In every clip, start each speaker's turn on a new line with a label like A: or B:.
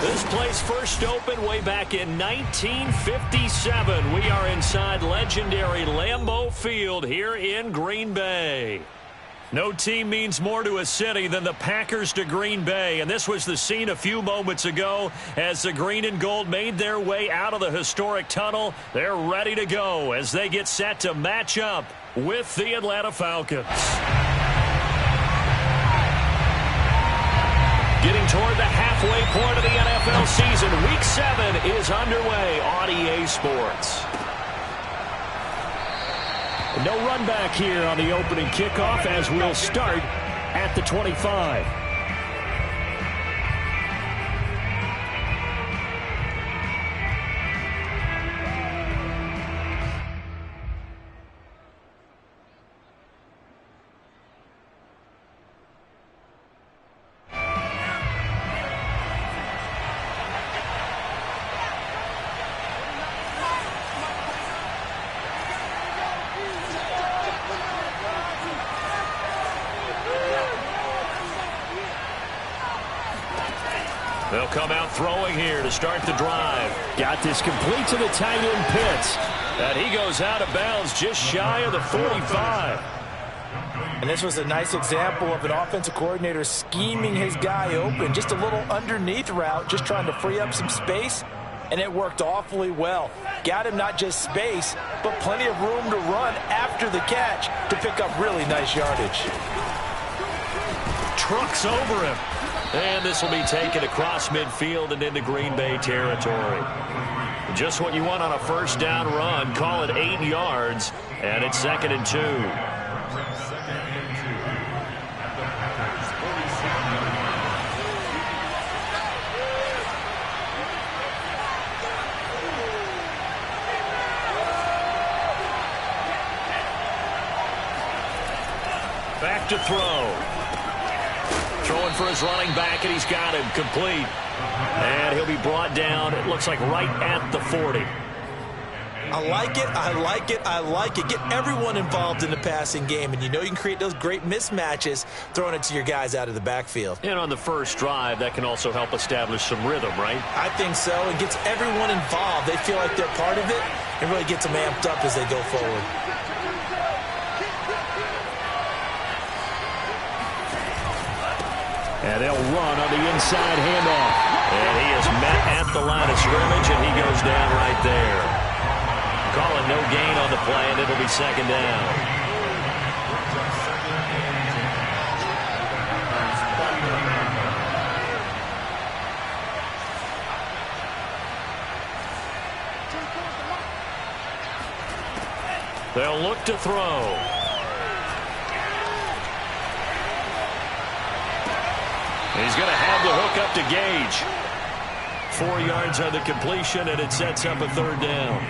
A: This place first opened way back in 1957. We are inside legendary Lambeau Field here in Green Bay. No team means more to a city than the Packers to Green Bay, and this was the scene a few moments ago as the green and gold made their way out of the historic tunnel. They're ready to go as they get set to match up with the Atlanta Falcons. Getting toward the halfway point of the NFL season, Week 7 is underway on EA Sports. No run back here on the opening kickoff as we'll start at the 25. They'll come out throwing here to start the drive. Got this complete to the tight end Pitts. And he goes out of bounds just shy of the 45.
B: And this was a nice example of an offensive coordinator scheming his guy open. Just a little underneath route, just trying to free up some space. And it worked awfully well. Got him not just space, but plenty of room to run after the catch to pick up really nice yardage.
A: Trucks over him. And this will be taken across midfield and into Green Bay territory. Just what you want on a first down run. Call it 8 yards, and it's 2nd and 2. Back to throw. Throwing for his running back, and he's got him complete. And he'll be brought down, it looks like, right at the 40.
B: I like it, I like it, I like it. Get everyone involved in the passing game, and you know you can create those great mismatches throwing it to your guys out of the backfield.
A: And on the first drive, that can also help establish some rhythm, right?
B: I think so. It gets everyone involved. They feel like they're part of it, and really gets them amped up as they go forward.
A: And they'll run on the inside handoff. And he is met at the line of scrimmage, and he goes down right there. Calling no gain on the play, and it'll be 2nd down. They'll look to throw. He's going to have the hook up to Gage. 4 yards on the completion, and it sets up a 3rd down.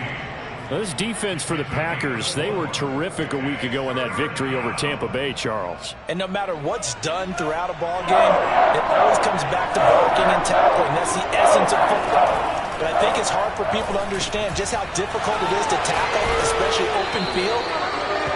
A: This defense for the Packers, they were terrific a week ago in that victory over Tampa Bay, Charles.
B: And no matter what's done throughout a ball game, it always comes back to blocking and tackling. That's the essence of football. But I think it's hard for people to understand just how difficult it is to tackle, especially open field.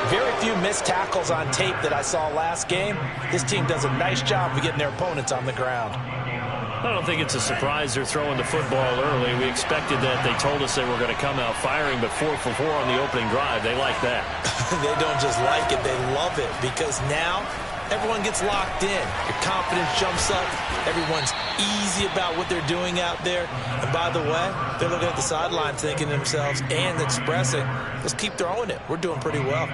B: Very few missed tackles on tape that I saw last game. This team does a nice job of getting their opponents on the ground.
A: I don't think it's a surprise they're throwing the football early. We expected that. They told us they were going to come out firing, but 4 for 4 on the opening drive. They like that.
B: They don't just like it, they love it, because now everyone gets locked in. Your confidence jumps up. Everyone's easy about what they're doing out there. And by the way, they're looking at the sideline thinking to themselves and expressing, let's keep throwing it. We're doing pretty well.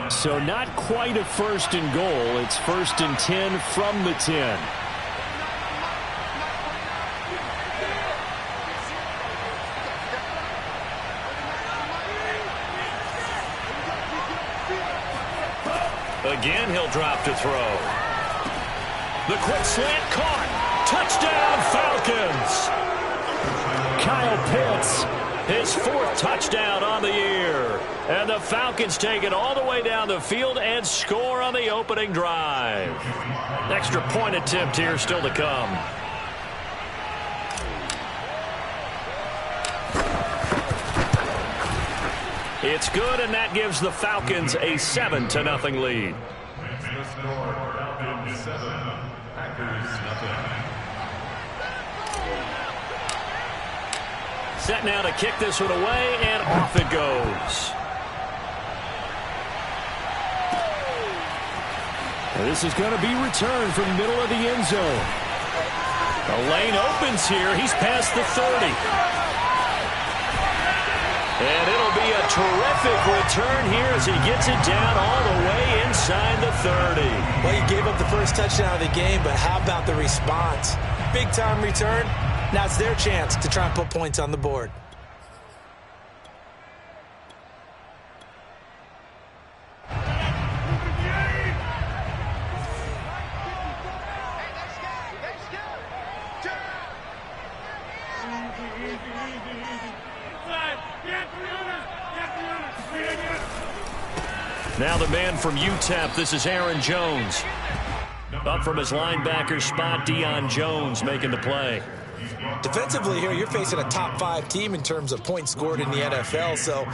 A: So not quite a 1st and goal. It's 1st and 10 from the 10. Again, he'll drop to throw. The quick slant caught. Touchdown, Falcons. Kyle Pitts, his 4th touchdown on the year. And the Falcons take it all the way down the field and score on the opening drive. Extra point attempt here still to come. It's good, and that gives the Falcons a 7-0 lead.
C: The score, Falcons 7, Packers 0.
A: Set now to kick this one away, and off it goes. This is going to be returned from the middle of the end zone. The lane opens here. He's past the 30. And it'll be a terrific return here as he gets it down all the way inside the 30.
B: Well, he gave up the first touchdown of the game, but how about the response? Big-time return. Now it's their chance to try and put points on the board.
A: Now the man from UTEP, this is Aaron Jones. Up from his linebacker spot, Deion Jones making the play.
B: Defensively here, you're facing a top 5 team in terms of points scored in the NFL. So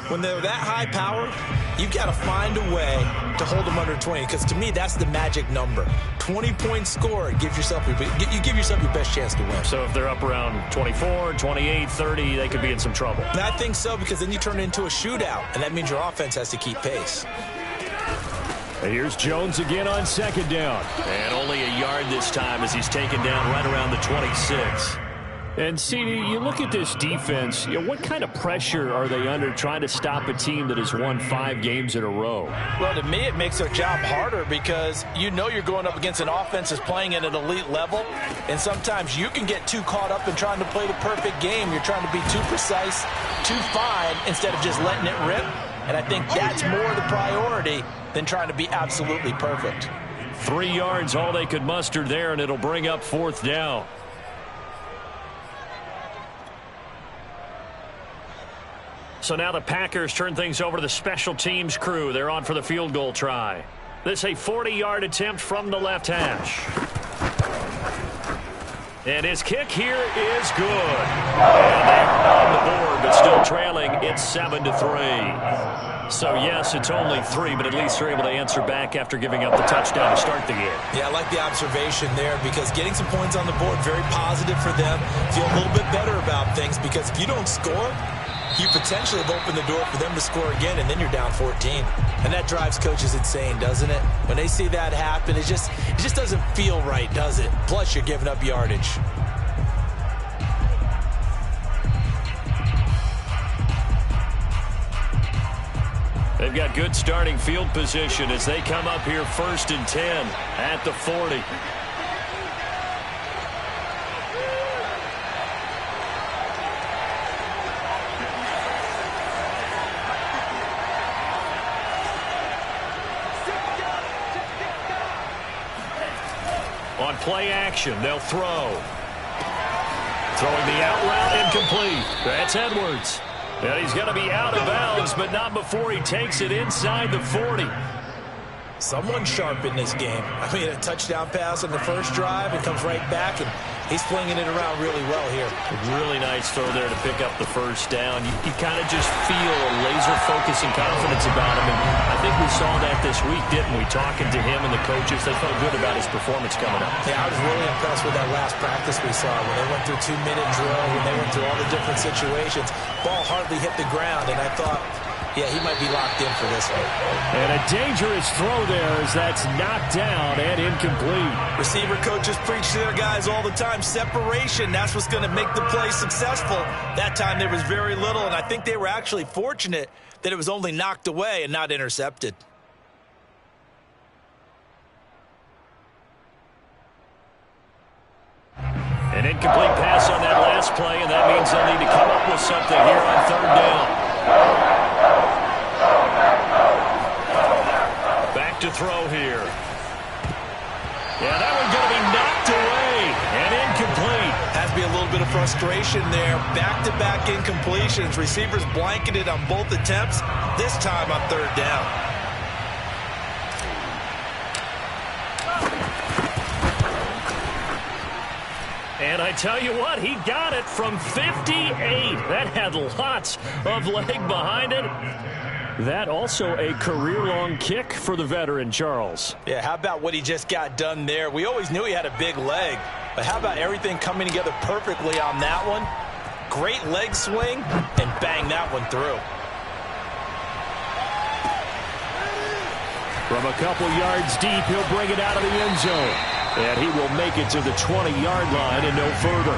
B: when they're that high powered, you've got to find a way to hold them under 20. Because to me, that's the magic number. 20 points scored, you give yourself your best chance to win.
A: So if they're up around 24, 28, 30, they could be in some trouble.
B: And I think so, because then you turn it into a shootout, and that means your offense has to keep pace.
A: And here's Jones again on second down. And only a yard this time as he's taken down right around the 26. And, CD, you look at this defense, what kind of pressure are they under trying to stop a team that has won 5 games in a row?
B: Well, to me, it makes their job harder because you know you're going up against an offense that's playing at an elite level, and sometimes you can get too caught up in trying to play the perfect game. You're trying to be too precise, too fine, instead of just letting it rip. And I think that's more the priority than trying to be absolutely perfect.
A: 3 yards, all they could muster there, and it'll bring up 4th down. So now the Packers turn things over to the special teams crew. They're on for the field goal try. This a 40-yard attempt from the left hash. And his kick here is good. And they're on the board, but still trailing. It's 7-3. So, yes, it's only 3, but at least they're able to answer back after giving up the touchdown to start the game. Yeah, I like the observation there because getting some points on the board, very positive for them. Feel a little bit better about things because if you don't score, you potentially have opened the door for them to score again, and then you're down 14. And that drives coaches insane, doesn't it? When they see that happen, it just doesn't feel right, does it? Plus, you're giving up yardage. They've got good starting field position as they come up here 1st and 10 at the 40. On play action, they'll throw. Throwing the out route incomplete. That's Edwards. And he's going to be out of bounds, but not before he takes it inside the 40.
B: Someone sharp in this game. I mean, a touchdown pass on the first drive, and comes right back, and he's flinging it around really well here.
A: Really nice throw there to pick up the first down. You kind of just feel a laser focus and confidence about him, and I think we saw that this week, didn't we? Talking to him and the coaches, they felt good about his performance coming up.
B: Yeah, I was really impressed with that last practice we saw when they went through 2-minute drill, when they went through all the different situations. Ball hardly hit the ground, and I thought, yeah, he might be locked in for this one.
A: And a dangerous throw there as that's knocked down and incomplete.
B: Receiver coaches preach to their guys all the time. Separation, that's what's going to make the play successful. That time there was very little, and I think they were actually fortunate that it was only knocked away and not intercepted.
A: An incomplete pass on that last play, and that means they'll need to come up with something here on 3rd down. Back to throw here. Yeah, that one's going to be knocked away and incomplete.
B: Has to be a little bit of frustration there. Back-to-back incompletions. Receivers blanketed on both attempts, this time on 3rd down.
A: And I tell you what, he got it from 58. That had lots of leg behind it. That also a career-long kick for the veteran, Charles.
B: Yeah, how about what he just got done there? We always knew he had a big leg, but how about everything coming together perfectly on that one? Great leg swing, and bang that one through.
A: From a couple yards deep, he'll bring it out of the end zone. And he will make it to the 20-yard line and no further.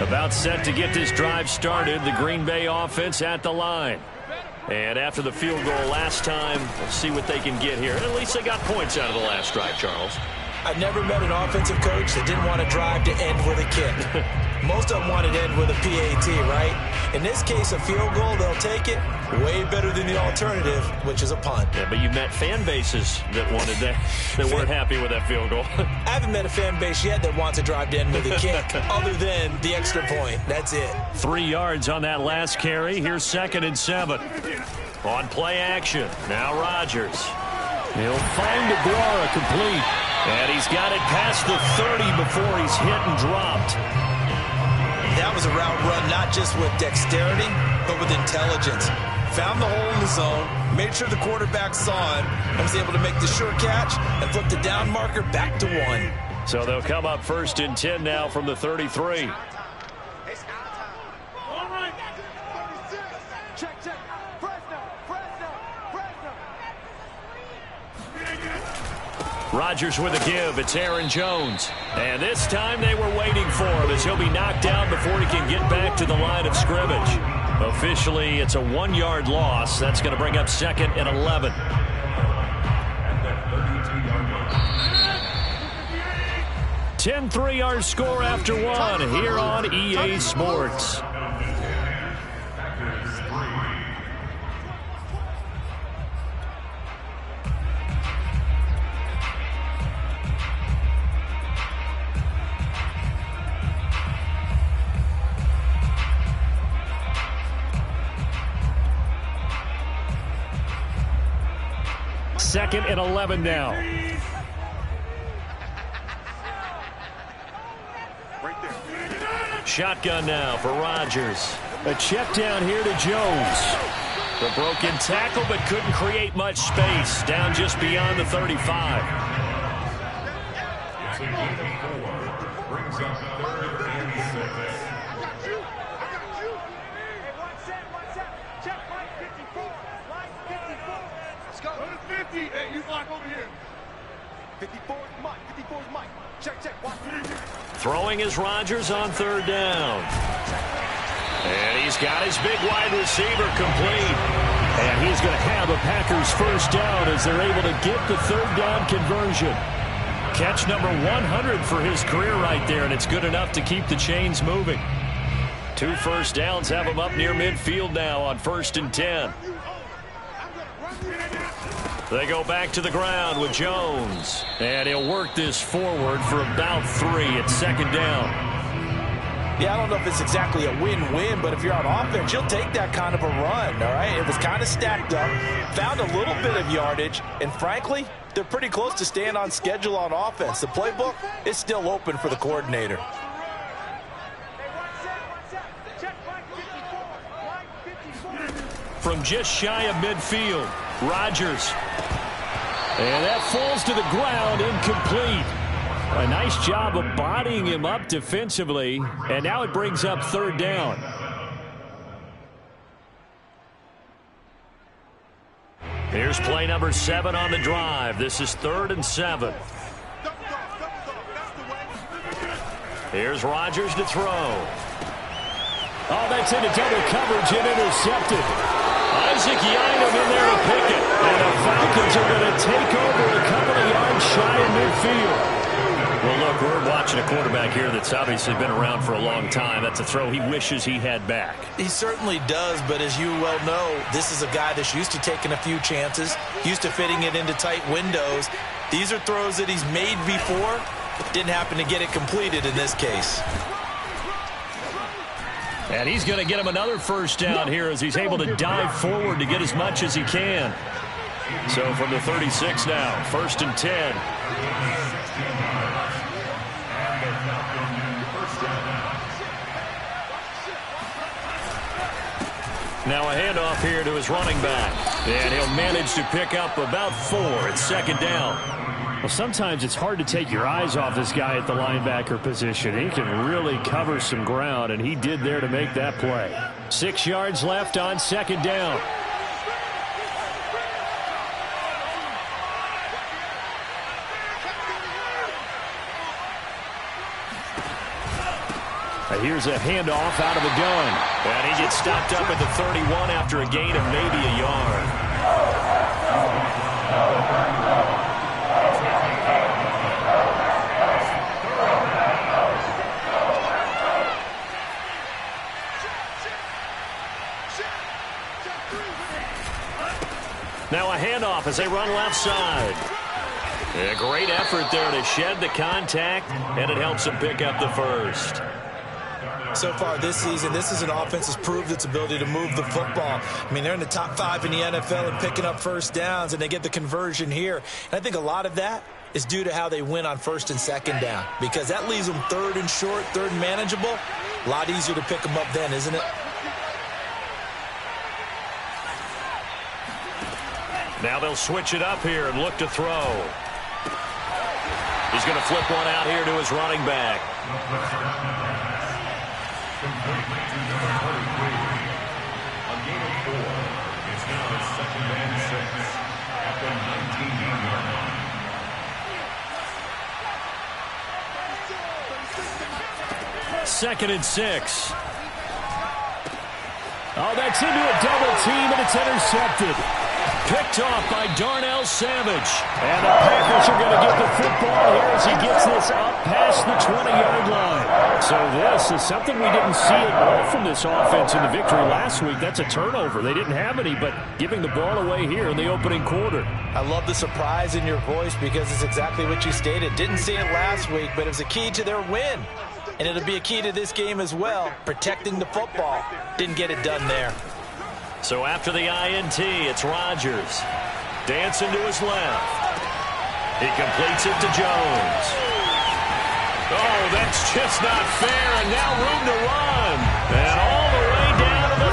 A: About set to get this drive started, the Green Bay offense at the line. And after the field goal last time, we'll see what they can get here. At least they got points out of the last drive, Charles.
B: I've never met an offensive coach that didn't want to drive to end with a kick. Most of them wanted to end with a PAT, right? In this case, a field goal, they'll take it. Way better than the alternative, which is a punt.
A: Yeah, but you've met fan bases that wanted that, that weren't happy with that field goal.
B: I haven't met a fan base yet that wants to drive to end with a kick, other than the extra point. That's it. 3 yards on that last carry. Here's 2nd and 7. On play action. Now Rodgers. He'll find Aguara complete. And he's got it past the 30 before he's hit and dropped. That was a route run not just with dexterity, but with intelligence. Found the hole in the zone, made sure the quarterback saw it, and was able to make the sure catch and flip the down marker back to 1.
A: So they'll come up 1st and 10 now from the 33. Rodgers with a give. It's Aaron Jones. And this time they were waiting for him as he'll be knocked down before he can get back to the line of scrimmage. Officially, it's a 1-yard loss. That's going to bring up 2nd and 11. 10-3 our score after 1 here on EA Sports. Second and 11 now. Shotgun now for Rodgers. A check down here to Jones. The broken tackle, but couldn't create much space. Down just beyond the 35.
C: Brings up 3rd and 6. Hey, you block over here. 54 Mike. 54 Mike. Check. Watch.
A: Throwing is Rodgers on 3rd down. And he's got his big wide receiver complete. And he's going to have a Packers 1st down as they're able to get the 3rd down conversion. Catch number 100 for his career right there, and it's good enough to keep the chains moving. 2 1st downs have him up near midfield now on 1st and 10. They go back to the ground with Jones. And he'll work this forward for about 3 at 2nd down.
B: Yeah, I don't know if it's exactly a win-win, but if you're on offense, you'll take that kind of a run, all right? It was kind of stacked up, found a little bit of yardage, and frankly, they're pretty close to staying on schedule on offense. The playbook is still open for the coordinator.
A: From just shy of midfield, Rodgers. And that falls to the ground, incomplete. A nice job of bodying him up defensively, and now it brings up 3rd down. Here's play number 7 on the drive. This is 3rd and 7. Here's Rodgers to throw. Oh, that's into double coverage and intercepted. Isaac Yianum in there to pick it. And the Falcons are going to take over a couple of yards shy of midfield. Well, look, we're watching a quarterback here that's obviously been around for a long time. That's a throw he wishes he had back.
B: He certainly does, but as you well know, this is a guy that's used to taking a few chances, used to fitting it into tight windows. These are throws that he's made before. Didn't happen to get it completed in this case.
A: And he's going to get him another 1st down here as he's able to dive forward to get as much as he can. So from the 36 now, 1st and 10. Now a handoff here to his running back. And he'll manage to pick up about 4 at 2nd down. Well, sometimes it's hard to take your eyes off this guy at the linebacker position. He can really cover some ground, and he did there to make that play. 6 yards left on second down. Here's a handoff out of the gun. And he gets stopped up at the 31 after a gain of maybe a yard. Now a handoff as they run left side. A great effort there to shed the contact, and it helps them pick up the first.
B: So far this season, this is an offense that's proved its ability to move the football. I mean, they're in the top 5 in the NFL and picking up first downs, and they get the conversion here. And I think a lot of that is due to how they win on first and second down, because that leaves them third and short, third and manageable. A lot easier to pick them up then, isn't it?
A: Now they'll switch it up here and look to throw. He's going to flip one out here to his running back. Second and 6. Oh, that's into a double team, and it's intercepted. Picked off by Darnell Savage. And the Packers are going to get the football here as he gets this up past the 20-yard line. So this is something we didn't see at all from this offense in the victory last week. That's a turnover. They didn't have any, but giving the ball away here in the opening quarter.
B: I love the surprise in your voice because it's exactly what you stated. Didn't see it last week, but it was a key to their win. And it'll be a key to this game as well, protecting the football. Didn't get it done there.
A: So after the INT, it's Rodgers. Dancing to his left. He completes it to Jones. Oh, that's just not fair, and now room to run. And all the way down to the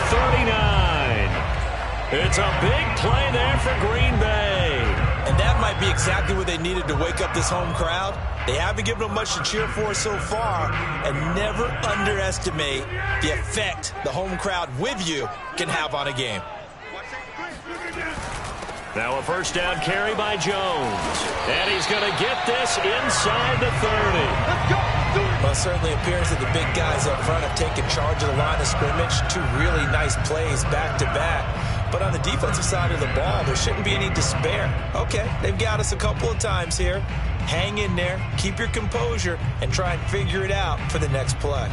A: 39. It's a big play there for Green Bay.
B: And that might be exactly what they needed to wake up this home crowd. They haven't given them much to cheer for so far, and never underestimate the effect the home crowd with you can have on a game.
A: Now a first down carry by Jones. And he's going to get this inside the 30.
B: Well, it certainly appears that the big guys up front have taken charge of the line of scrimmage. 2 really nice plays back-to-back. But on the defensive side of the ball, there shouldn't be any despair. Okay, they've got us a couple of times here. Hang in there, keep your composure, and try and figure it out for the next play.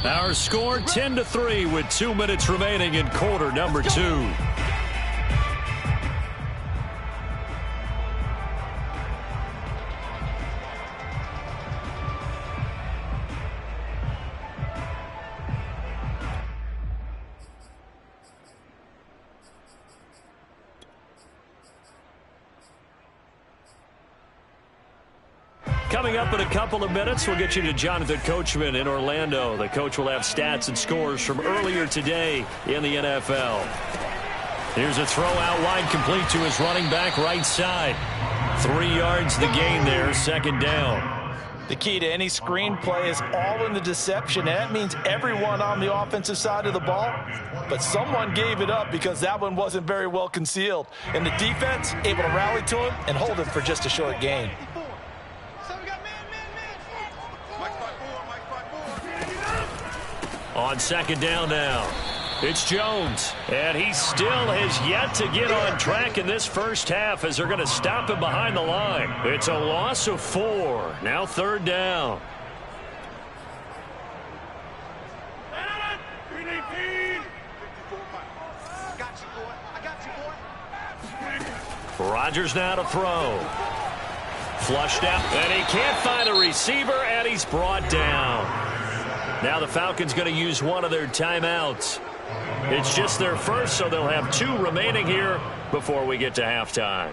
A: Our score 10-3 with 2 minutes remaining in quarter number 2. Coming up in a couple of minutes, we'll get you to Jonathan Coachman in Orlando. The coach will have stats and scores from earlier today in the NFL. Here's a throw out wide, complete to his running back right side. 3 yards the gain there, second down.
B: The key to any screenplay is all in the deception, and that means everyone on the offensive side of the ball. But someone gave it up because that one wasn't very well concealed. And the defense able to rally to him and hold him for just a short gain.
A: On second down now, it's Jones. And he still has yet to get on track in this first half as they're going to stop him behind the line. It's a loss of 4. Now third down. Rodgers now to throw. Flushed out, and he can't find a receiver, and he's brought down. Now the Falcons going to use one of their timeouts. It's just their first, so they'll have 2 remaining here before we get to halftime.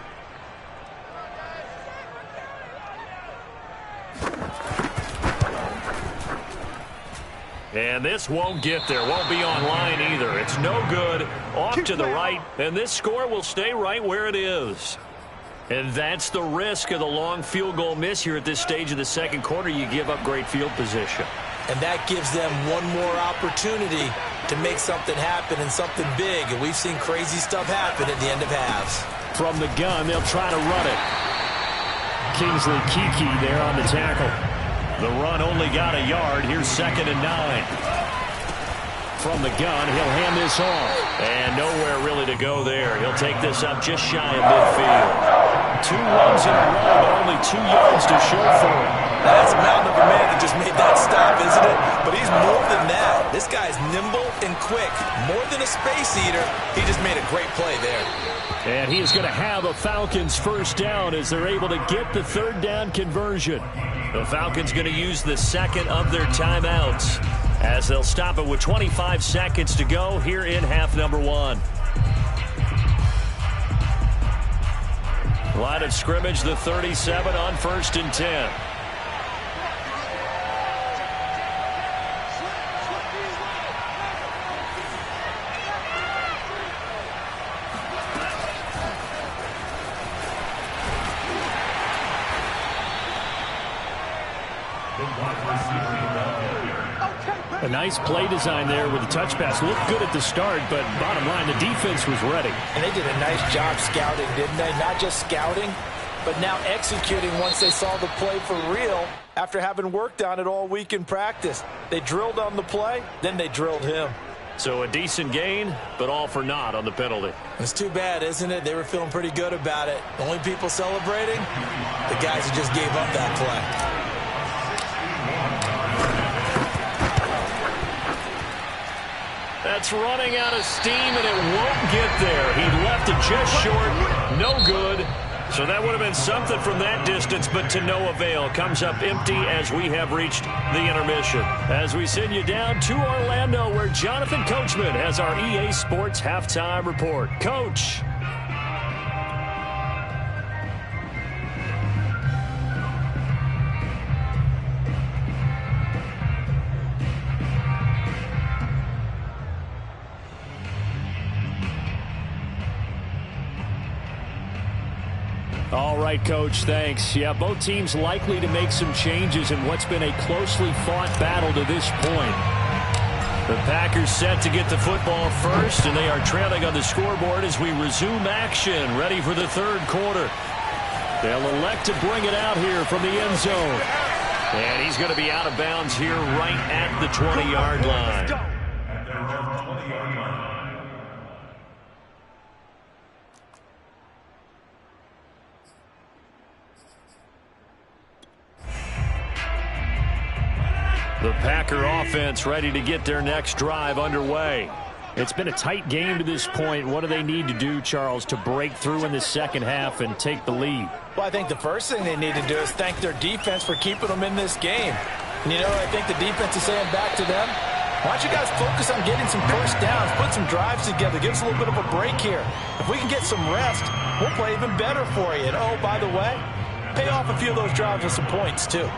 A: And this won't get there, won't be online either. It's no good, off to the right, and this score will stay right where it is. And that's the risk of the long field goal miss here at this stage of the second quarter. You give up great field position.
B: And that gives them one more opportunity to make something happen and something big. And we've seen crazy stuff happen at the end of halves.
A: From the gun, they'll try to run it. Kingsley Kiki there on the tackle. The run only got a yard. Here's 2nd and 9. From the gun, he'll hand this off. And nowhere really to go there. He'll take this up just shy of midfield. 2 runs in a row, but only 2 yards to show for him.
B: That's a mountain of a man that just made that stop, isn't it? But he's more than that. This guy's nimble and quick. More than a space eater. He just made a great play there.
A: And he is going to have a Falcons first down as they're able to get the 3rd down conversion. The Falcons going to use the 2nd of their timeouts as they'll stop it with 25 seconds to go here in half number 1. Line of scrimmage, the 37 on 1st and 10. A nice play design there with the touch pass. Looked good at the start, but bottom line, the defense was ready.
B: And they did a nice job scouting, didn't they? Not just scouting, but now executing once they saw the play for real after having worked on it all week in practice. They drilled on the play, then they drilled him.
A: So a decent gain, but all for naught on the penalty.
B: It's too bad, isn't it? They were feeling pretty good about it. The only people celebrating, the guys who just gave up that play.
A: That's running out of steam, and it won't get there. He left it just short. No good. So that would have been something from that distance, but to no avail. Comes up empty as we have reached the intermission. As we send you down to Orlando, where Jonathan Coachman has our EA Sports Halftime Report. Coach. All right, Coach, thanks. Yeah, both teams likely to make some changes in what's been a closely fought battle to this point. The Packers set to get the football first, and they are trailing on the scoreboard as we resume action, ready for the 3rd quarter. They'll elect to bring it out here from the end zone. And he's going to be out of bounds here right at the 20-yard line. The Packer offense ready to get their next drive underway. It's been a tight game to this point. What do they need to do, Charles, to break through in the second half and take the lead?
B: Well, I think the first thing they need to do is thank their defense for keeping them in this game. And, you know, I think the defense is saying back to them, why don't you guys focus on getting some first downs, put some drives together, give us a little bit of a break here. If we can get some rest, we'll play even better for you. And, oh, by the way, pay off a few of those drives with some points, too.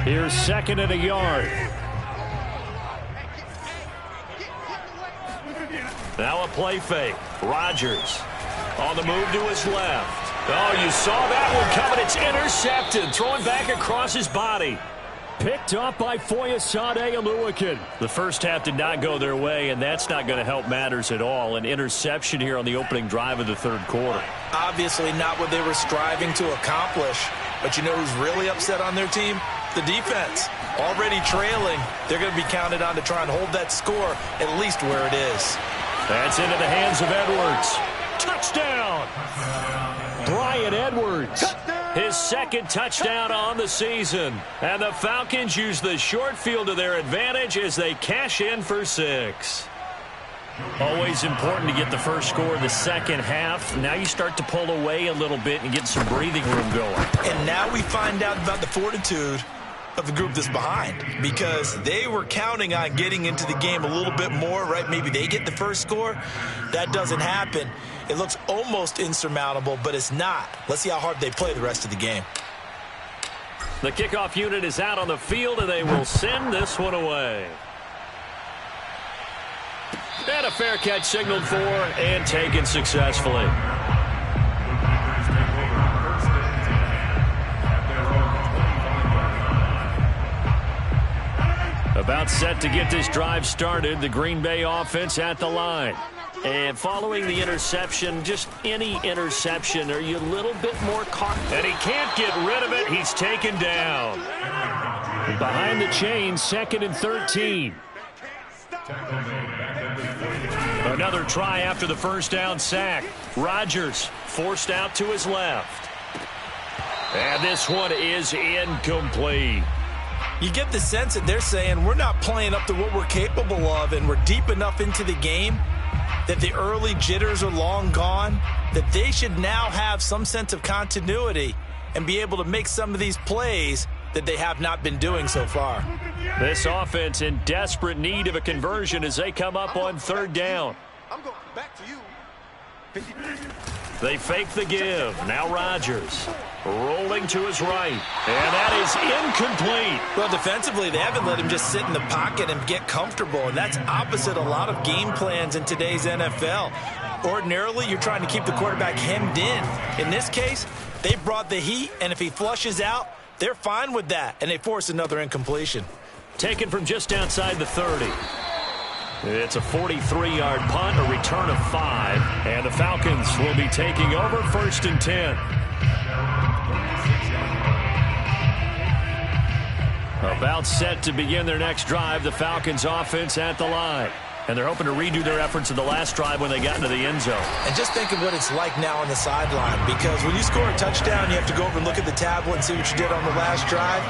A: Here's 2nd and a yard. Now a play fake. Rodgers on the move to his left. Oh, you saw that one coming. It's intercepted. Throwing back across his body. Picked up by Foyesade Oluwakin. The first half did not go their way, and that's not going to help matters at all. An interception here on the opening drive of the 3rd quarter.
B: Obviously not what they were striving to accomplish. But you know who's really upset on their team? The defense. Already trailing. They're going to be counted on to try and hold that score at least where it is.
A: That's into the hands of Edwards. Touchdown! Bryan Edwards. His 2nd touchdown on the season. And the Falcons use the short field to their advantage as they cash in for 6. Always important to get the first score of the second half. Now you start to pull away a little bit and get some breathing room going.
B: And now we find out about the fortitude of the group that's behind, because they were counting on getting into the game a little bit more, right? Maybe they get the first score. That doesn't happen. It looks almost insurmountable, but it's not. Let's see how hard they play the rest of the game.
A: The kickoff unit is out on the field, and they will send this one away. And a fair catch signaled for and taken successfully. About set to get this drive started, the Green Bay offense at the line. And following the interception, just any interception, are you a little bit more cautious? And he can't get rid of it. He's taken down. Behind the chains, 2nd and 13. Another try after the first down sack. Rodgers forced out to his left. And this one is incomplete.
B: You get the sense that they're saying we're not playing up to what we're capable of, and we're deep enough into the game that the early jitters are long gone, that they should now have some sense of continuity and be able to make some of these plays that they have not been doing so far.
A: This offense in desperate need of a conversion as they come up on 3rd down.
C: I'm going back to you.
A: They fake the give. Now Rodgers rolling to his right. And that is incomplete.
B: Well, defensively, they haven't let him just sit in the pocket and get comfortable, and that's opposite a lot of game plans in today's NFL. Ordinarily, you're trying to keep the quarterback hemmed in. In this case, they brought the heat, and if he flushes out, they're fine with that, and they force another incompletion.
A: Taken from just outside the 30. It's a 43-yard punt, a return of 5, and the Falcons will be taking over 1st and 10. About set to begin their next drive, the Falcons offense at the line. And they're hoping to redo their efforts in the last drive when they got into the end zone.
B: And just think of what it's like now on the sideline, because when you score a touchdown, you have to go over and look at the tablet and see what you did on the last drive.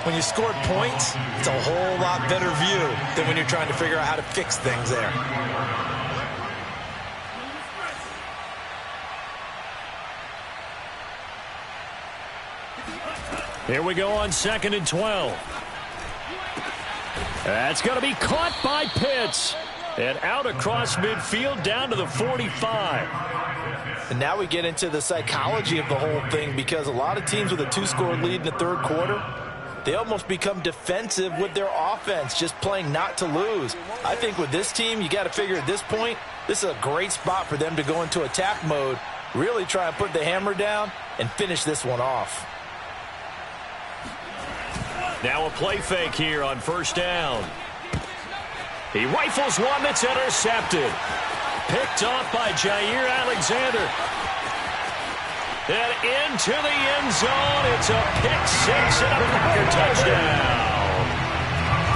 B: When you scored points, it's a whole lot better view than when you're trying to figure out how to fix things there.
A: Here we go on 2nd and 12. That's going to be caught by Pitts. And out across midfield down to the 45.
B: And now we get into the psychology of the whole thing, because a lot of teams with a 2-score lead in the 3rd quarter, they almost become defensive with their offense, just playing not to lose. I think with this team, you got to figure at this point, this is a great spot for them to go into attack mode, really try and put the hammer down and finish this one off.
A: Now a play fake here on 1st down. He rifles one that's intercepted. Picked off by Jair Alexander. And into the end zone. It's a pick-6 and a Packer touchdown.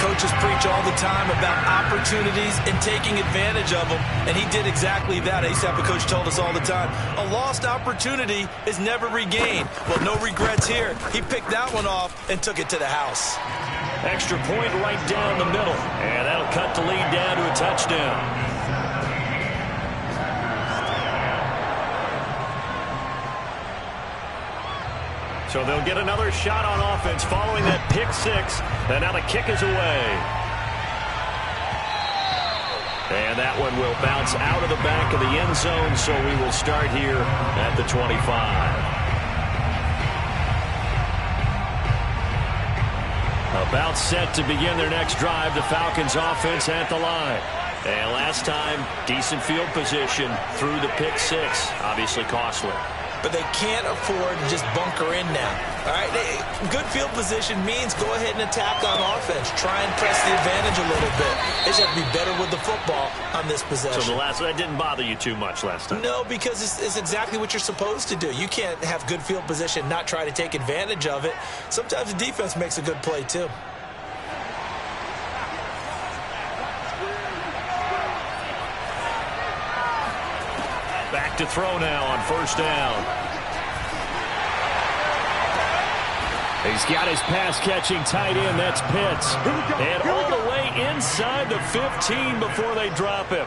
B: Coaches preach all the time about opportunities and taking advantage of them, and he did exactly that. I used to have a coach told us all the time, a lost opportunity is never regained. Well, no regrets here. He picked that one off and took it to the house.
A: Extra point right down the middle, and that'll cut the lead down to a touchdown. So they'll get another shot on offense following that pick-6. And now the kick is away. And that one will bounce out of the back of the end zone, so we will start here at the 25. About set to begin their next drive, the Falcons offense at the line. And last time, decent field position through the pick-6, obviously costly.
B: But they can't afford to just bunker in now. All right, good field position means go ahead and attack on offense. Try and press the advantage a little bit. They just have to be better with the football on this possession.
A: So that didn't bother you too much last time?
B: No, because it's exactly what you're supposed to do. You can't have good field position, not try to take advantage of it. Sometimes the defense makes a good play too.
A: Back to throw now on 1st down. He's got his pass-catching tight end. That's Pitts. And all the way inside the 15 before they drop him.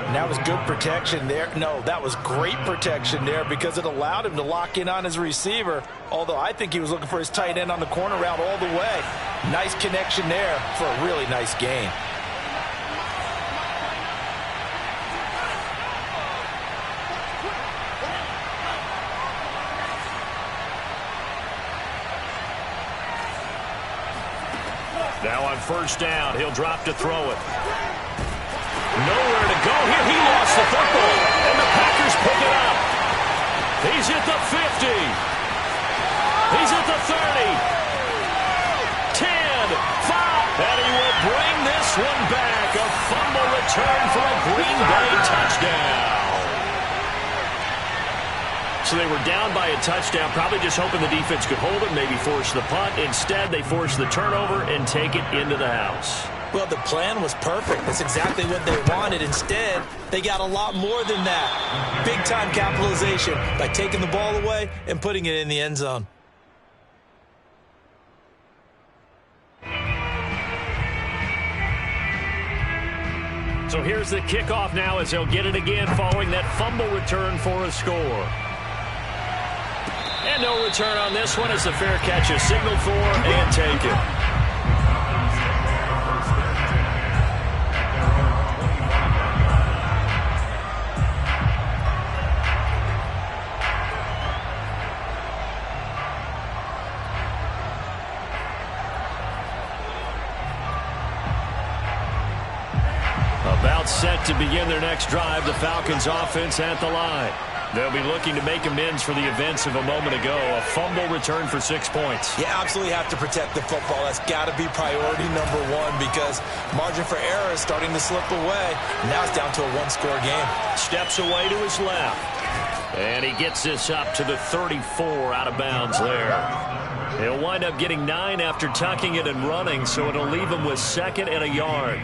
B: And that was good protection there. No, that was great protection there because it allowed him to lock in on his receiver, although I think he was looking for his tight end on the corner route all the way. Nice connection there for a really nice gain.
A: Now on first down, he'll drop to throw it. Nowhere to go here. He lost the football, and the Packers pick it up. He's at the 50. He's at the 30. 10, 5, and he will bring this one back. A fumble return for a Green Bay touchdown. So they were down by a touchdown, probably just hoping the defense could hold it, maybe force the punt. Instead, they force the turnover and take it into the house.
B: Well, the plan was perfect. That's exactly what they wanted. Instead, they got a lot more than that. Big-time capitalization by taking the ball away and putting it in the end zone.
A: So here's the kickoff now as they'll get it again following that fumble return for a score. And no return on this one as the fair catch is signaled for and taken. About set to begin their next drive, the Falcons offense at the line. They'll be looking to make amends for the events of a moment ago. A fumble return for 6 points.
B: You absolutely have to protect the football. That's got to be priority number one because margin for error is starting to slip away. Now it's down to a one-score game.
A: Steps away to his left. And he gets this up to the 34 out of bounds there. He'll wind up getting 9 after tucking it and running, so it'll leave him with 2nd and a yard.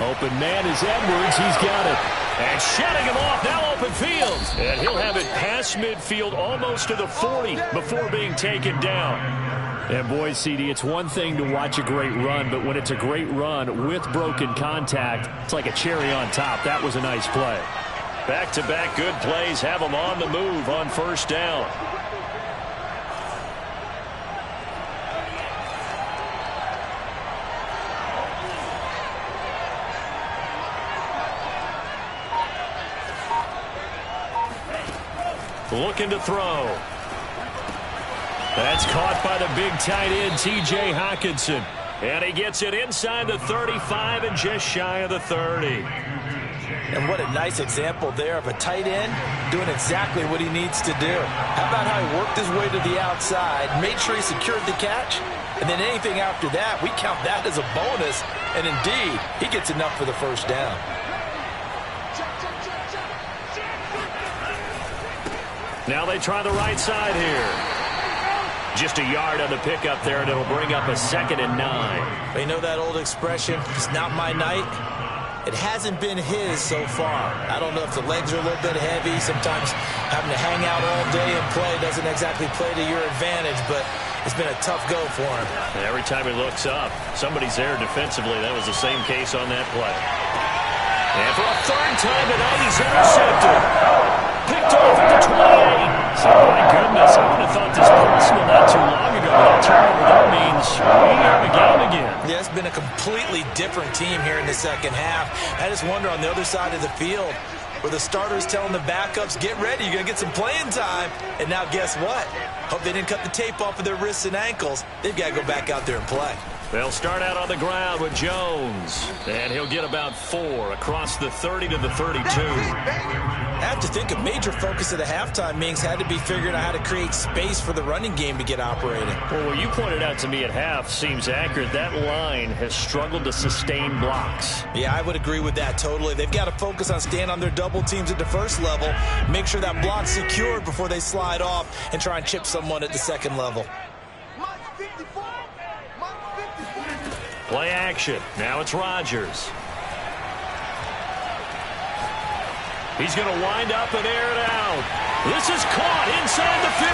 A: Open man is Edwards. He's got it. And shutting him off. Now open field. And he'll have it past midfield almost to the 40 before being taken down. And boy, CD, it's one thing to watch a great run, but when it's a great run with broken contact, it's like a cherry on top. That was a nice play. Back-to-back good plays have them on the move on first down. Looking to throw. That's caught by the big tight end, T.J. Hockenson. And he gets it inside the 35 and just shy of the 30.
B: And what a nice example there of a tight end doing exactly what he needs to do. How about how he worked his way to the outside, made sure he secured the catch, and then anything after that, we count that as a bonus. And indeed, he gets enough for the first down.
A: Now they try the right side here. Just a yard on the pickup there, and it'll bring up a 2nd and 9.
B: You know that old expression, it's not my night? It hasn't been his so far. I don't know if the legs are a little bit heavy. Sometimes having to hang out all day and play doesn't exactly play to your advantage, but it's been a tough go for him.
A: And every time he looks up, somebody's there defensively. That was the same case on that play. And for a 3rd time tonight, he's intercepted. Picked off at the 28. So, my goodness, I would have thought this personal not too long ago. That turnover, that means we are the game again.
B: Yeah, it's been a completely different team here in the second half. I just wonder on the other side of the field where the starters telling the backups, get ready, you're going to get some playing time. And now guess what? Hope they didn't cut the tape off of their wrists and ankles. They've got to go back out there and play.
A: They'll start out on the ground with Jones. And he'll get about 4 across the 30 to the 32.
B: I have to think a major focus of the halftime meetings had to be figuring out how to create space for the running game to get operating.
A: Well, what you pointed out to me at half seems accurate. That line has struggled to sustain blocks.
B: Yeah, I would agree with that totally. They've got to focus on staying on their double teams at the first level, make sure that block's secured before they slide off and try and chip someone at the second level.
A: Play action. Now it's Rodgers. He's going to wind up and air it out. This is caught inside the 15.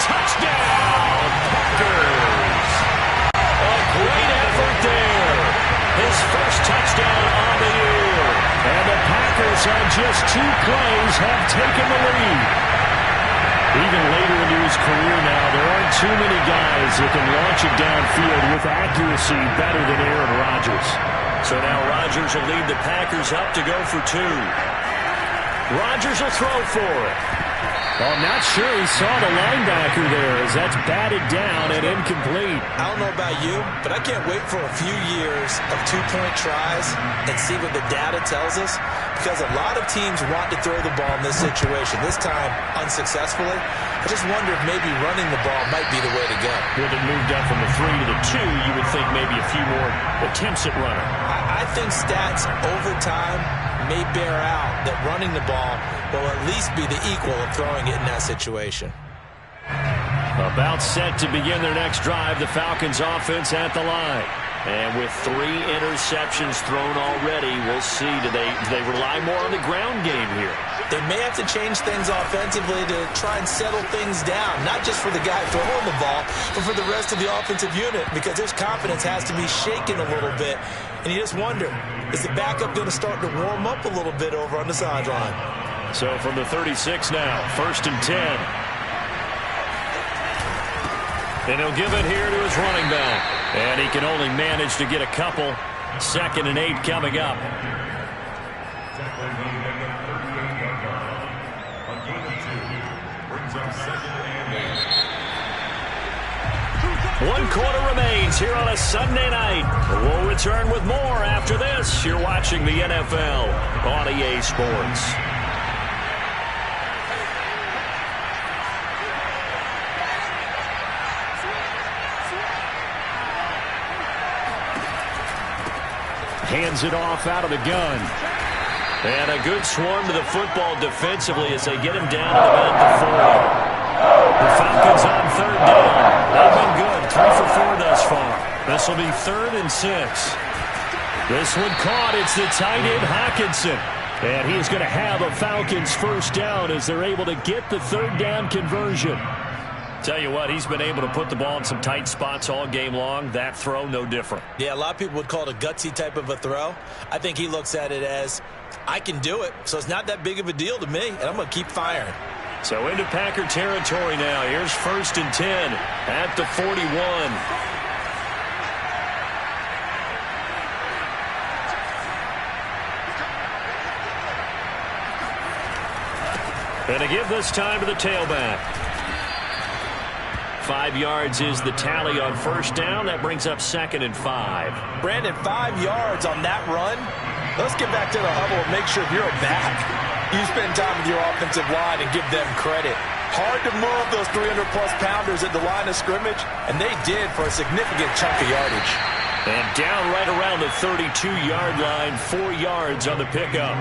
A: Touchdown, Packers. A great effort there. His first touchdown on the year. And the Packers on just 2 plays have taken the lead. Even later into his career now, there aren't too many guys that can launch it downfield with accuracy better than Aaron Rodgers. So now Rodgers Rodgers will lead the Packers up to go for 2. Rodgers will throw for it.
D: Well, I'm not sure he saw the linebacker there as that's batted down and incomplete.
B: I don't know about you, but I can't wait for a few years of two-point tries and see what the data tells us, because a lot of teams want to throw the ball in this situation, this time unsuccessfully. I just wonder if maybe running the ball might be the way to go.
A: With it moved up from the 3 to the 2, you would think maybe a few more attempts at running.
B: I think stats over time may bear out that running the ball will at least be the equal of throwing it in that situation.
A: About set to begin their next drive, the Falcons offense at the line. And with 3 interceptions thrown already, we'll see. Do they rely more on the ground game here?
B: They may have to change things offensively to try and settle things down, not just for the guy throwing the ball, but for the rest of the offensive unit, because his confidence has to be shaken a little bit. And you just wonder, is the backup going to start to warm up a little bit over on the sideline?
A: So from the 36 now, 1st and 10. And he'll give it here to his running back. And he can only manage to get a couple. 2nd and 8 coming up. One quarter remains here on a Sunday night. We'll return with more after this. You're watching the NFL on EA Sports. Hands it off out of the gun. And a good swarm to the football defensively as they get him down at about the 40. The Falcons on 3rd down. They've been good. 3 for 4 thus far. This will be 3rd and 6. This one caught. It's the tight end Hockenson. And he's going to have a Falcons 1st down as they're able to get the 3rd down conversion. Tell you what, he's been able to put the ball in some tight spots all game long. That throw, no different.
B: Yeah, a lot of people would call it a gutsy type of a throw. I think he looks at it as, I can do it, so it's not that big of a deal to me, and I'm going to keep firing.
A: So into Packer territory now. Here's 1st and 10 at the 41. And to give this time to the tailback. 5 yards is the tally on 1st down. That brings up 2nd and 5.
B: Brandon, 5 yards on that run. Let's get back to the huddle and make sure you're back. You spend time with your offensive line and give them credit. Hard to move those 300-plus pounders at the line of scrimmage, and they did for a significant chunk of yardage.
A: And down right around the 32-yard line, 4 yards on the pickup.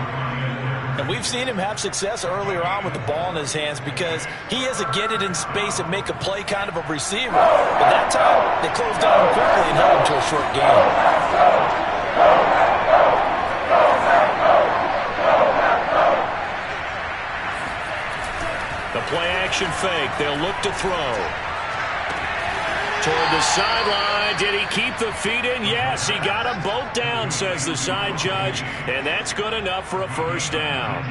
B: And we've seen him have success earlier on with the ball in his hands because he has a get it in space and make a play kind of a receiver. But that time, they closed down quickly and held him to a short game.
A: The play-action fake. They'll look to throw. Toward the sideline. Did he keep the feet in? Yes, he got them both down, says the side judge. And that's good enough for a 1st down.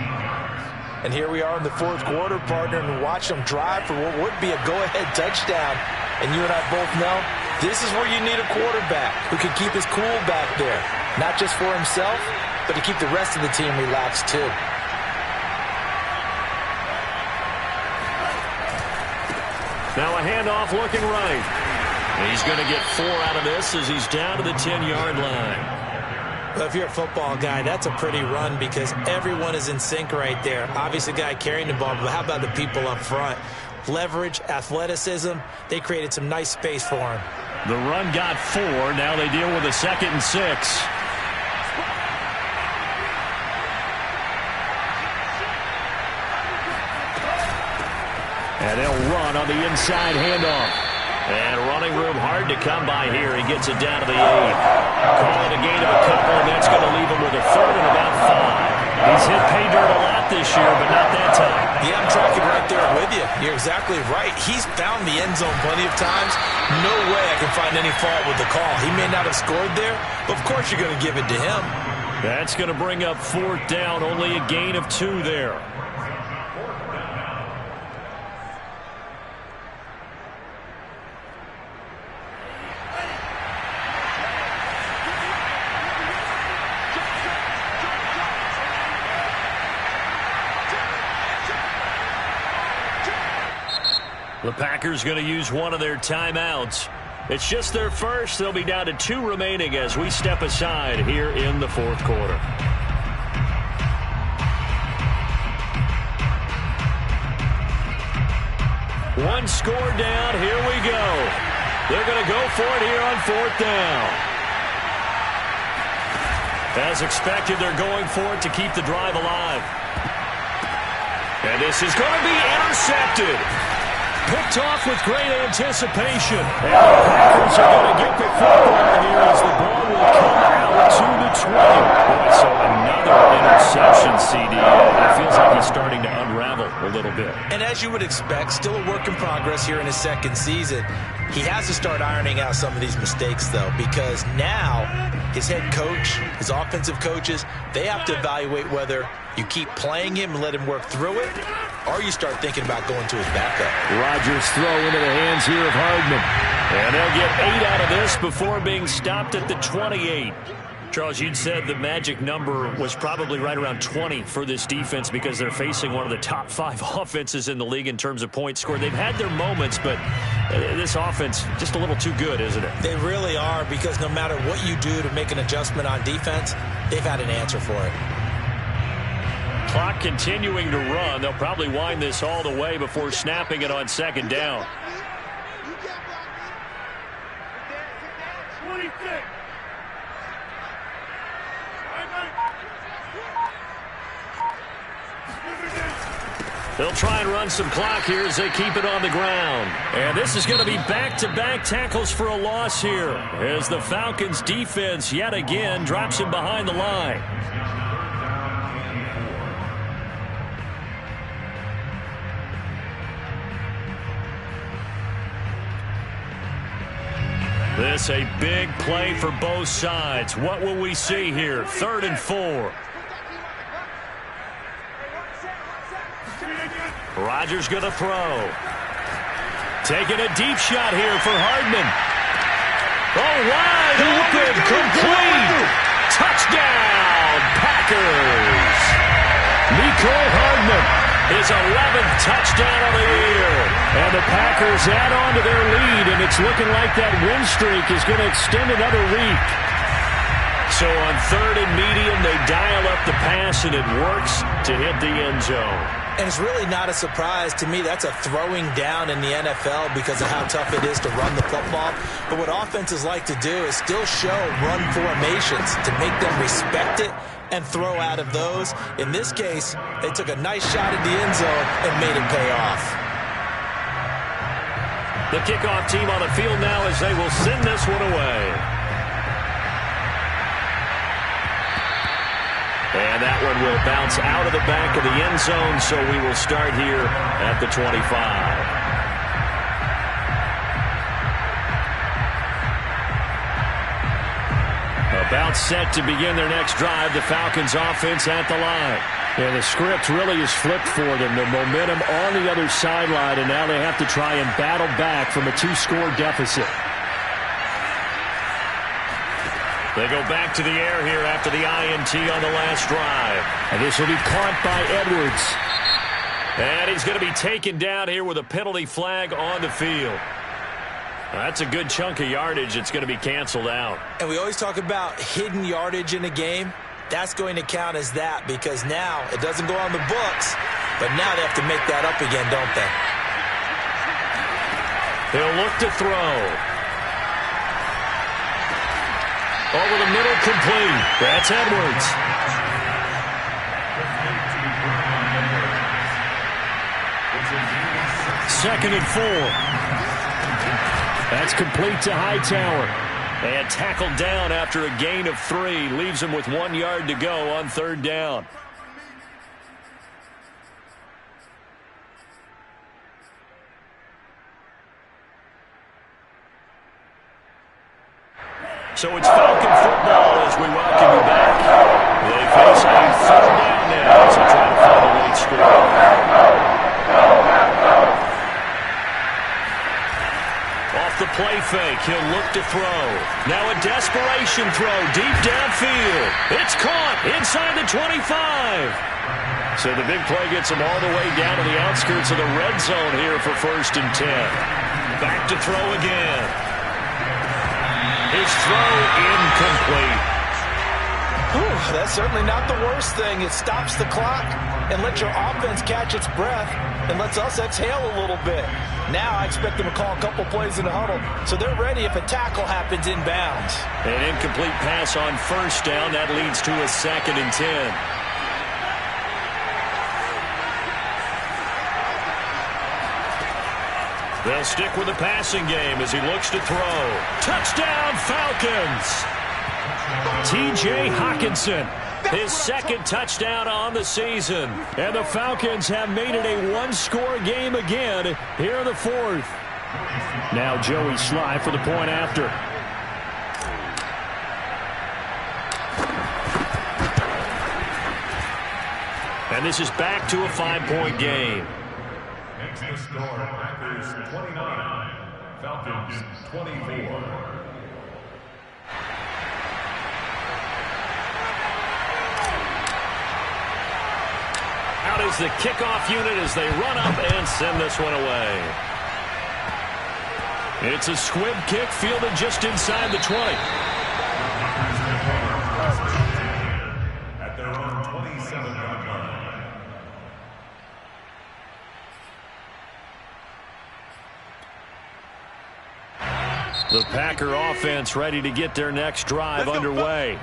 B: And here we are in the 4th quarter, partner, and watch them drive for what would be a go-ahead touchdown. And you and I both know this is where you need a quarterback who can keep his cool back there. Not just for himself, but to keep the rest of the team relaxed too.
A: Now a handoff looking right. He's going to get 4 out of this as he's down to the 10-yard line.
B: Well, if you're a football guy, that's a pretty run because everyone is in sync right there. Obviously, the guy carrying the ball, but how about the people up front? Leverage, athleticism, they created some nice space for him.
A: The run got 4. Now they deal with a 2nd and 6. And they'll run on the inside handoff. And running room hard to come by here. He gets it down to the 8. Call it a gain of a couple, and that's going to leave him with a 3rd and about 5. He's hit pay dirt a lot this year, but not that time.
B: Yeah, I'm tracking right there with you. You're exactly right. He's found the end zone plenty of times. No way I can find any fault with the call. He may not have scored there, but of course you're going to give it to him.
A: That's going to bring up 4th down. Only a gain of 2 there. The Packers going to use one of their timeouts. It's just their first. They'll be down to 2 remaining as we step aside here in the fourth quarter. One score down. Here we go. They're going to go for it here on 4th down. As expected, they're going for it to keep the drive alive. And this is going to be intercepted. Picked off with great anticipation. And the Packers are going to get the football here as the ball will come out to the 20. Boy, so another interception, CD. It feels like he's starting to unravel a little bit.
B: And as you would expect, still a work in progress here in his second season. He has to start ironing out some of these mistakes, though, because now his head coach, his offensive coaches, they have to evaluate whether you keep playing him and let him work through it, or you start thinking about going to his backup.
D: Rodgers throw into the hands here of Hardman.
A: And they'll get 8 out of this before being stopped at the 28. Charles, you'd said the magic number was probably right around 20 for this defense because they're facing one of the top 5 offenses in the league in terms of points scored. They've had their moments, but this offense just a little too good, isn't it?
B: They really are, because no matter what you do to make an adjustment on defense, they've had an answer for it.
A: Clock continuing to run. They'll probably wind this all the way before snapping it on 2nd down. They'll try and run some clock here as they keep it on the ground. And this is going to be back-to-back tackles for a loss here as the Falcons defense yet again drops him behind the line. This a big play for both sides. What will we see here? 3rd and 4. Rodgers going to throw. Taking a deep shot here for Hardman. Oh, wide open, complete. Touchdown, Packers. Mecole Hardman, his 11th touchdown of the year. And the Packers add on to their lead, and it's looking like that win streak is going to extend another week. So on 3rd and medium, they dial up the pass, and it works to hit the end zone.
B: And it's really not a surprise to me. That's a throwing down in the NFL because of how tough it is to run the football. But what offenses like to do is still show run formations to make them respect it and throw out of those. In this case, they took a nice shot at the end zone and made it pay off.
A: The kickoff team on the field now as they will send this one away. And that one will bounce out of the back of the end zone, so we will start here at the 25. About set to begin their next drive, the Falcons offense at the line. Yeah, the script really is flipped for them. The momentum on the other sideline, and now they have to try and battle back from a 2-score deficit. They go back to the air here after the INT on the last drive.
D: And this will be caught by Edwards.
A: And he's going to be taken down here with a penalty flag on the field. That's a good chunk of yardage. It's going to be canceled out.
B: And we always talk about hidden yardage in a game. That's going to count as that because now it doesn't go on the books, but now they have to make that up again, don't they?
A: He'll look to throw. Over the middle, complete. That's Edwards. Second and 4. That's complete to Hightower. And tackled down after a gain of 3. Leaves him with 1 yard to go on 3rd down. So it's Falcon football as we welcome you back. They face a 3rd down now as they try to find a late score. Off the play fake, he'll look to throw. Now a desperation throw deep downfield. It's caught inside the 25. So the big play gets him all the way down to the outskirts of the red zone here for 1st and 10. Back to throw again. His throw incomplete.
B: Whew, that's certainly not the worst thing. It stops the clock and lets your offense catch its breath and lets us exhale a little bit. Now I expect them to call a couple plays in the huddle, so they're ready if a tackle happens inbounds.
A: An incomplete pass on 1st down. That leads to a 2nd and 10. They'll stick with the passing game as he looks to throw. Touchdown, Falcons! T.J. Hockenson, his 2nd touchdown on the season. And the Falcons have made it a one-score game again here in the 4th. Now Joey Sly for the point after. And this is back to a 5-point game.
C: Next to score, Packers 29, Falcons 24.
A: Out is the kickoff unit as they run up and send this one away. It's a squib kick fielded just inside the 20.
C: At their own 27-yard line.
A: The Packer offense ready to get their next drive underway.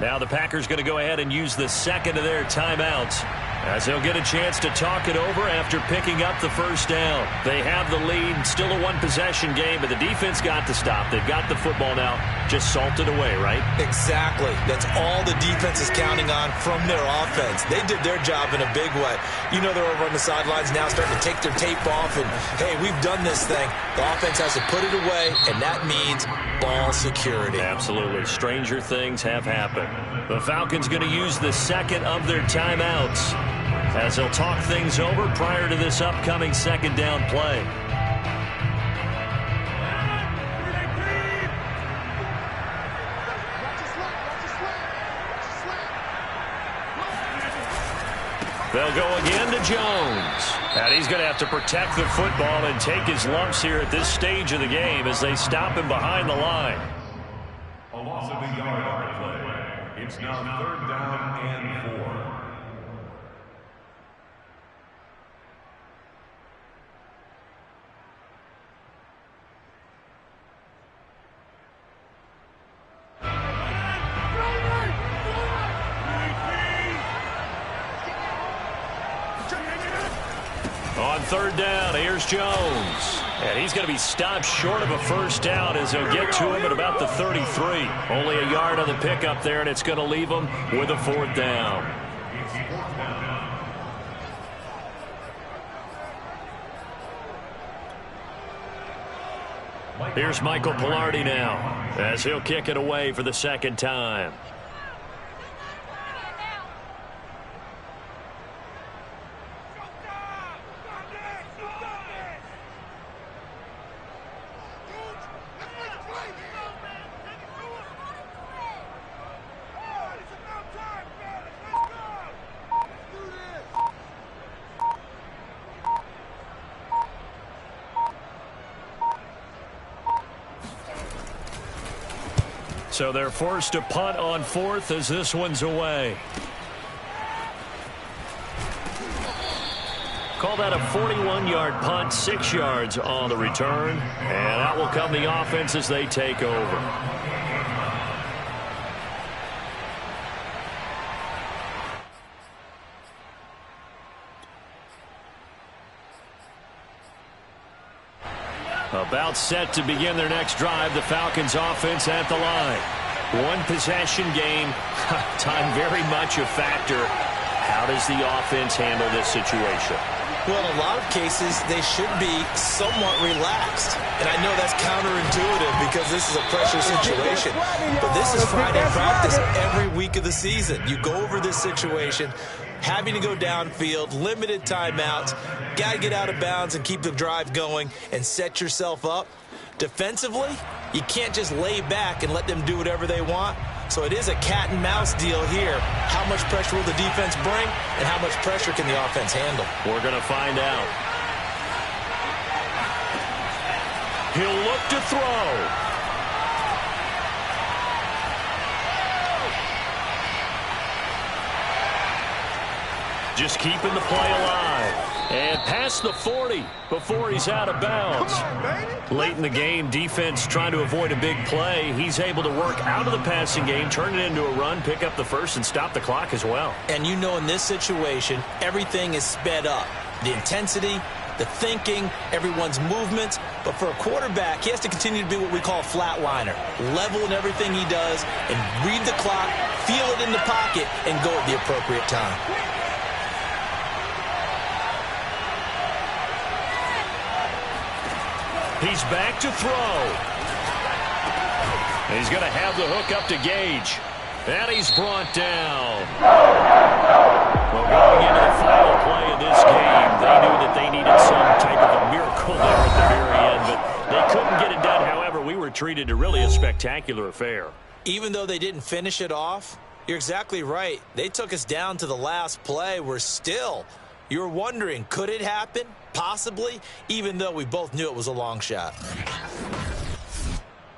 A: Now the Packers going to go ahead and use the 2nd of their timeouts as they'll get a chance to talk it over after picking up the 1st down. They have the lead, still a one-possession game, but the defense got to stop. They've got the football now, just salted away, right?
B: Exactly. That's all the defense is counting on from their offense. They did their job in a big way. You know they're over on the sidelines now starting to take their tape off and, hey, we've done this thing. The offense has to put it away, and that means ball security.
A: Absolutely. Stranger things have happened. The Falcons going to use the 2nd of their timeouts as they'll talk things over prior to this upcoming 2nd down play. They'll go again to Jones. And he's going to have to protect the football and take his lumps here at this stage of the game as they stop him behind the line.
C: A loss of a yard on the play. It's now 3rd down and 4.
A: On 3rd down, here's Jones. And he's going to be stopped short of a 1st down as they'll get to him at about the 33. Only a yard on the pickup there, and it's going to leave him with a 4th down. Here's Michael Pilardi now as he'll kick it away for the 2nd time. So they're forced to punt on 4th as this one's away. Call that a 41-yard punt, 6 yards on the return. And out will come the offense as they take over. About set to begin their next drive, the Falcons offense at the line. One possession game, time very much a factor. How does the offense handle this situation?
B: Well, in a lot of cases, they should be somewhat relaxed. And I know that's counterintuitive because this is a pressure situation. But this is Friday practice every week of the season. You go over this situation, having to go downfield, limited timeouts, got to get out of bounds and keep the drive going and set yourself up. Defensively, you can't just lay back and let them do whatever they want. So it is a cat and mouse deal here. How much pressure will the defense bring, and how much pressure can the offense handle?
A: We're going to find out. He'll look to throw. Just keeping the play alive. And past the 40 before he's out of bounds. Late in the game, defense trying to avoid a big play. He's able to work out of the passing game, turn it into a run, pick up the first, and stop the clock as well.
B: And you know in this situation, everything is sped up. The intensity, the thinking, everyone's movements. But for a quarterback, he has to continue to be what we call a flatliner. Level in everything he does and read the clock, feel it in the pocket, and go at the appropriate time.
A: He's back to throw. He's going to have the hook up to Gage. And he's brought down. Well, going into the final play of this game, they knew that they needed some type of a miracle there at the very end, but they couldn't get it done. However, we were treated to really a spectacular affair.
B: Even though they didn't finish it off, you're exactly right. They took us down to the last play. We're still, you were wondering, could it happen? Possibly, even though we both knew it was a long shot.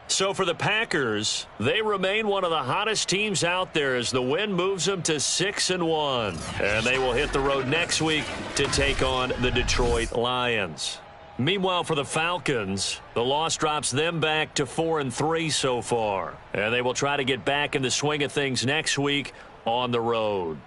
A: So for the Packers, they remain one of the hottest teams out there as the win moves them to 6-1. And they will hit the road next week to take on the Detroit Lions. Meanwhile, for the Falcons, the loss drops them back to 4-3 so far. And they will try to get back in the swing of things next week on the road.